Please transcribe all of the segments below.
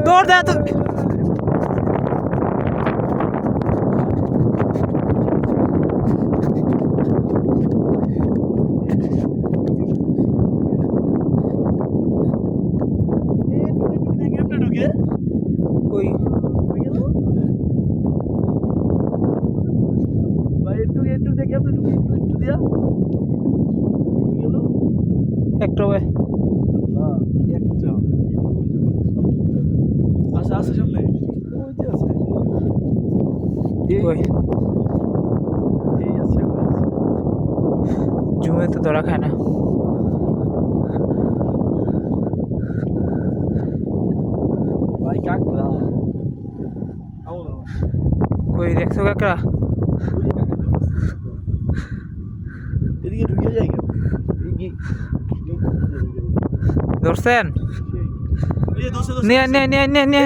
দৌড় দে তো। কই একটু দেখি আপনি একটু দিয়া একটা ওয়ে আচ্ছা আচ্ছা সামনে ওই যে আছে কই এই আছে জুমে তো ধরা খায় না। ভাই কাকড়া কই দেখছো কাকড়া? এদিকে ঢুকে যাই ধরছেন? নিয়ে নিয়ে নিয়ে নিয়ে নিয়ে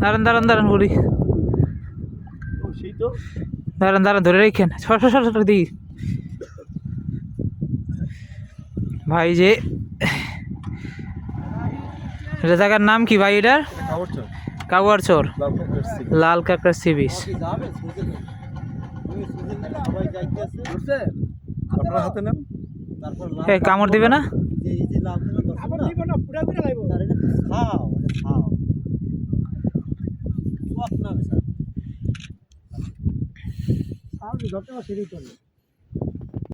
দাঁড়ান দাঁড়ান দাঁড়ান বুড়ি সেই তো দাঁড়ান দাঁড়ান ধরে রেখেন সর দিই ভাই যে এটা জায়গার নাম কি ভাই? এটার কাউয়ার চর লাল কাঁকড়া সি বিচ। আপনার হাতে নেন কামড় দিবে না? ধরতে পারছি